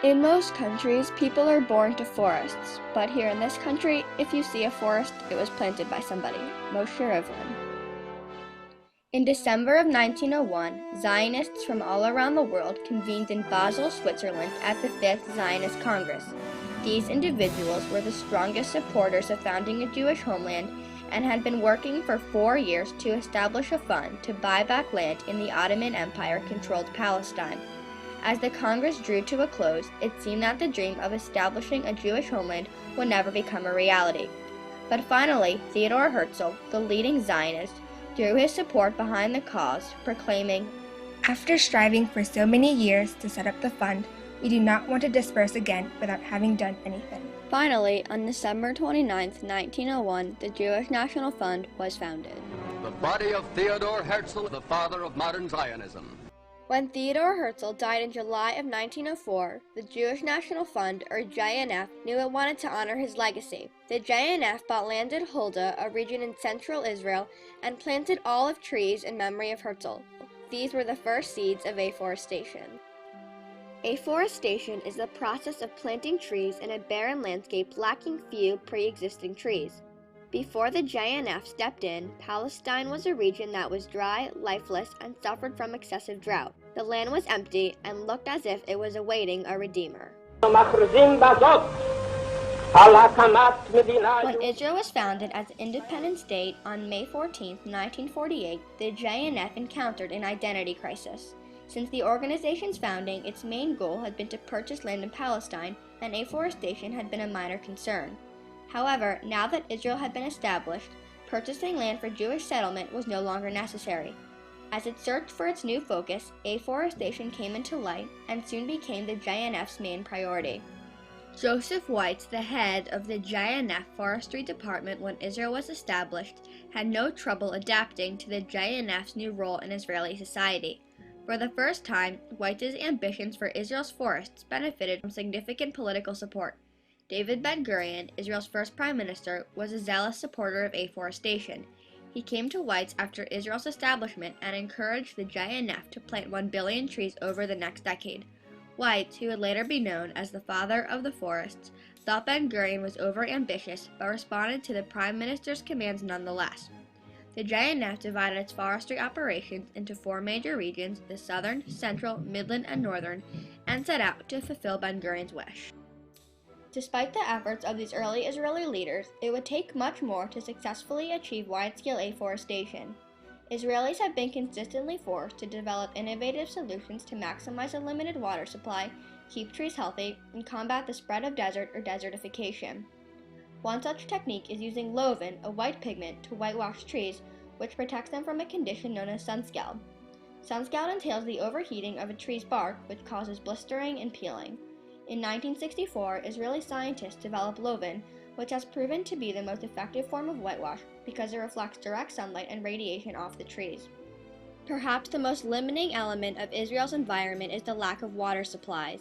In most countries, people are born to forests, but here in this country, if you see a forest, it was planted by somebody, Moshe Rivlin. In December of 1901, Zionists from all around the world convened in Basel, Switzerland at the Fifth Zionist Congress. These individuals were the strongest supporters of founding a Jewish homeland and had been working for 4 years to establish a fund to buy back land in the Ottoman Empire-controlled Palestine. As the Congress drew to a close, it seemed that the dream of establishing a Jewish homeland would never become a reality. But finally, Theodor Herzl, the leading Zionist, threw his support behind the cause, proclaiming, "After striving for so many years to set up the fund, we do not want to disperse again without having done anything." Finally, on December 29, 1901, the Jewish National Fund was founded. The body of Theodor Herzl, the father of modern Zionism. When Theodor Herzl died in July of 1904, the Jewish National Fund, or JNF, knew it wanted to honor his legacy. The JNF bought land in Huldah, a region in central Israel, and planted olive trees in memory of Herzl. These were the first seeds of afforestation. Afforestation is the process of planting trees in a barren landscape lacking few pre-existing trees. Before the JNF stepped in, Palestine was a region that was dry, lifeless, and suffered from excessive drought. The land was empty and looked as if it was awaiting a redeemer. When Israel was founded as an independent state on May 14, 1948, the JNF encountered an identity crisis. Since the organization's founding, its main goal had been to purchase land in Palestine, and afforestation had been a minor concern. However, now that Israel had been established, purchasing land for Jewish settlement was no longer necessary. As it searched for its new focus, afforestation came into light and soon became the JNF's main priority. Joseph Weitz, the head of the JNF Forestry Department when Israel was established, had no trouble adapting to the JNF's new role in Israeli society. For the first time, Weitz's ambitions for Israel's forests benefited from significant political support. David Ben-Gurion, Israel's first prime minister, was a zealous supporter of afforestation. He came to Weitz after Israel's establishment and encouraged the JNF to plant 1 billion trees over the next decade. Weitz, who would later be known as the father of the forests, thought Ben-Gurion was overambitious but responded to the prime minister's commands nonetheless. The JNF divided its forestry operations into 4 major regions, the southern, central, midland, and northern, and set out to fulfill Ben-Gurion's wish. Despite the efforts of these early Israeli leaders, it would take much more to successfully achieve wide-scale afforestation. Israelis have been consistently forced to develop innovative solutions to maximize a limited water supply, keep trees healthy, and combat the spread of desert or desertification. One such technique is using loven, a white pigment, to whitewash trees, which protects them from a condition known as sunscald. Sunscald entails the overheating of a tree's bark, which causes blistering and peeling. In 1964, Israeli scientists developed loven, which has proven to be the most effective form of whitewash because it reflects direct sunlight and radiation off the trees. Perhaps the most limiting element of Israel's environment is the lack of water supplies.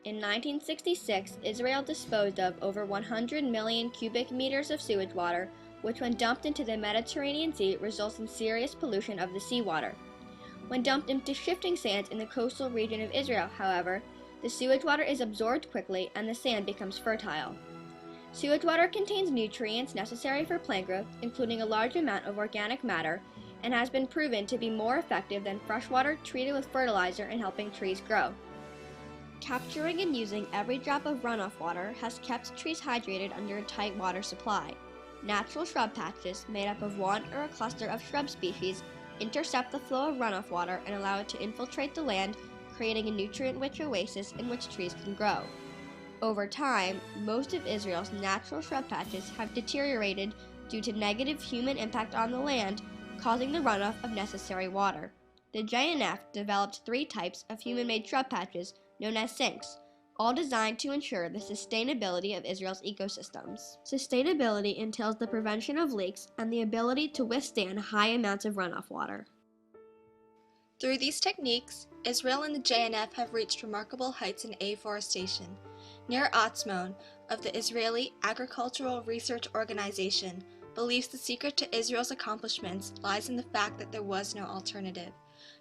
In 1966, Israel disposed of over 100 million cubic meters of sewage water, which when dumped into the Mediterranean Sea results in serious pollution of the seawater. When dumped into shifting sands in the coastal region of Israel, however, the sewage water is absorbed quickly and the sand becomes fertile. Sewage water contains nutrients necessary for plant growth, including a large amount of organic matter, and has been proven to be more effective than fresh water treated with fertilizer in helping trees grow. Capturing and using every drop of runoff water has kept trees hydrated under a tight water supply. Natural shrub patches, made up of one or a cluster of shrub species, intercept the flow of runoff water and allow it to infiltrate the land, creating a nutrient-rich oasis in which trees can grow. Over time, most of Israel's natural shrub patches have deteriorated due to negative human impact on the land, causing the runoff of necessary water. The JNF developed 3 types of human-made shrub patches known as sinks, all designed to ensure the sustainability of Israel's ecosystems. Sustainability entails the prevention of leaks and the ability to withstand high amounts of runoff water. Through these techniques, Israel and the JNF have reached remarkable heights in afforestation. Nir Atzmon of the Israeli Agricultural Research Organization believes the secret to Israel's accomplishments lies in the fact that there was no alternative.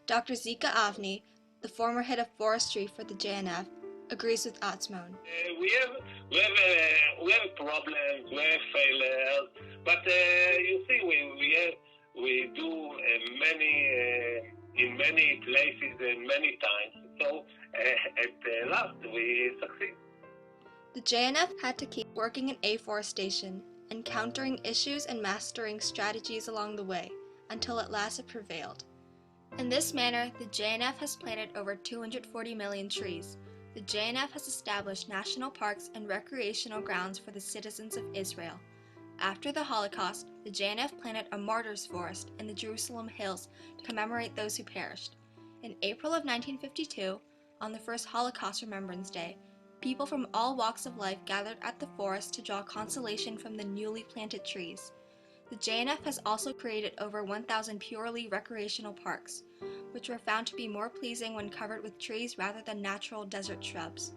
Dr. Zika Avni, the former head of forestry for the JNF, agrees with Atzmon. We have problems, we have failures, but you see, we do in many places and many times. So at last we succeed. The JNF had to keep working in afforestation, encountering issues and mastering strategies along the way, until at last it prevailed. In this manner, the JNF has planted over 240 million trees. The JNF has established national parks and recreational grounds for the citizens of Israel. After the Holocaust, the JNF planted a martyrs' forest in the Jerusalem hills to commemorate those who perished. In April of 1952, on the first Holocaust Remembrance Day, people from all walks of life gathered at the forest to draw consolation from the newly planted trees. The JNF has also created over 1,000 purely recreational parks, which were found to be more pleasing when covered with trees rather than natural desert shrubs.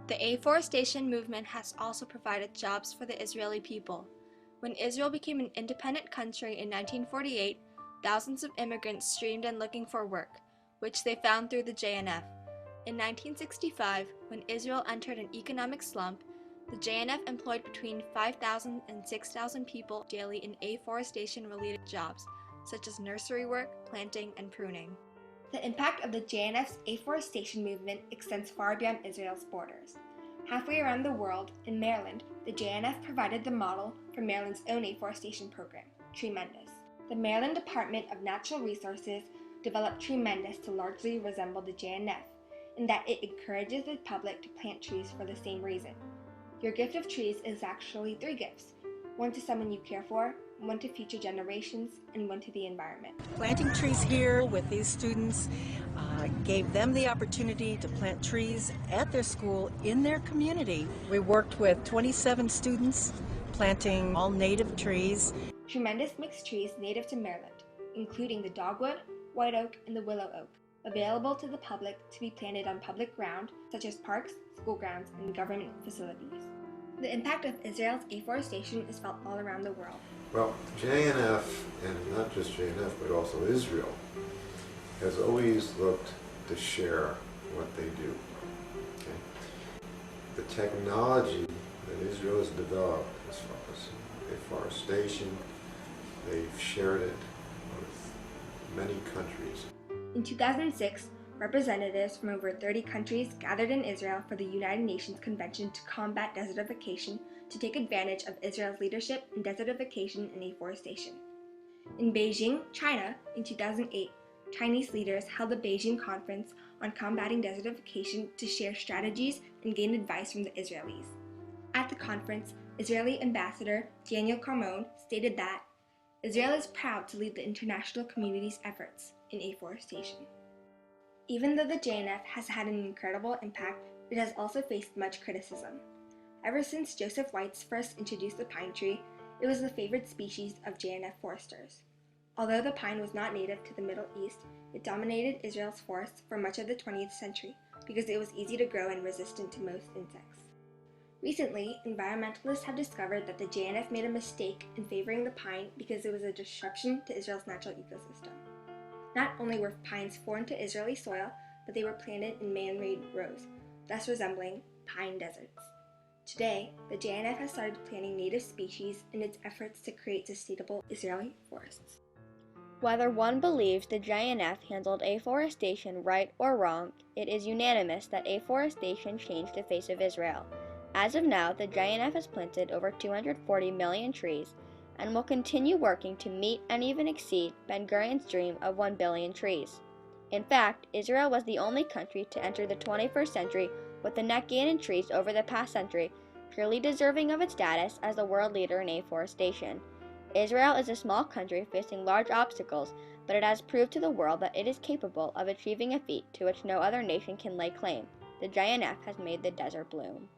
The afforestation movement has also provided jobs for the Israeli people. When Israel became an independent country in 1948, thousands of immigrants streamed in looking for work, which they found through the JNF. In 1965, when Israel entered an economic slump, the JNF employed between 5,000 and 6,000 people daily in afforestation-related jobs, such as nursery work, planting, and pruning. The impact of the JNF's afforestation movement extends far beyond Israel's borders. Halfway around the world, in Maryland, the JNF provided the model for Maryland's own afforestation program, Tremendous. The Maryland Department of Natural Resources developed Tremendous to largely resemble the JNF, in that it encourages the public to plant trees for the same reason. Your gift of trees is actually 3 gifts, one to someone you care for, one to future generations, and one to the environment. Planting trees here with these students gave them the opportunity to plant trees at their school in their community. We worked with 27 students planting all native trees. Tremendous mixed trees native to Maryland, including the dogwood, white oak, and the willow oak, available to the public to be planted on public ground, such as parks, school grounds, and government facilities. The impact of Israel's afforestation is felt all around the world. Well, JNF, and not just JNF, but also Israel, has always looked to share what they do. Okay? The technology that Israel has developed as far as afforestation, they've shared it with many countries. In 2006, representatives from over 30 countries gathered in Israel for the United Nations Convention to combat desertification to take advantage of Israel's leadership in desertification and afforestation. In Beijing, China, in 2008, Chinese leaders held a Beijing conference on combating desertification to share strategies and gain advice from the Israelis. At the conference, Israeli Ambassador Daniel Carmon stated that Israel is proud to lead the international community's efforts in afforestation. Even though the JNF has had an incredible impact, it has also faced much criticism. Ever since Joseph Whites first introduced the pine tree, it was the favored species of JNF foresters. Although the pine was not native to the Middle East, it dominated Israel's forests for much of the 20th century because it was easy to grow and resistant to most insects. Recently, environmentalists have discovered that the JNF made a mistake in favoring the pine because it was a disruption to Israel's natural ecosystem. Not only were pines foreign to Israeli soil, but they were planted in man-made rows, thus resembling pine deserts. Today, the JNF has started planting native species in its efforts to create sustainable Israeli forests. Whether one believes the JNF handled afforestation right or wrong, it is unanimous that afforestation changed the face of Israel. As of now, the JNF has planted over 240 million trees and will continue working to meet and even exceed Ben-Gurion's dream of 1 billion trees. In fact, Israel was the only country to enter the 21st century with a net gain in trees over the past century, purely deserving of its status as the world leader in afforestation. Israel is a small country facing large obstacles, but it has proved to the world that it is capable of achieving a feat to which no other nation can lay claim. The JNF has made the desert bloom.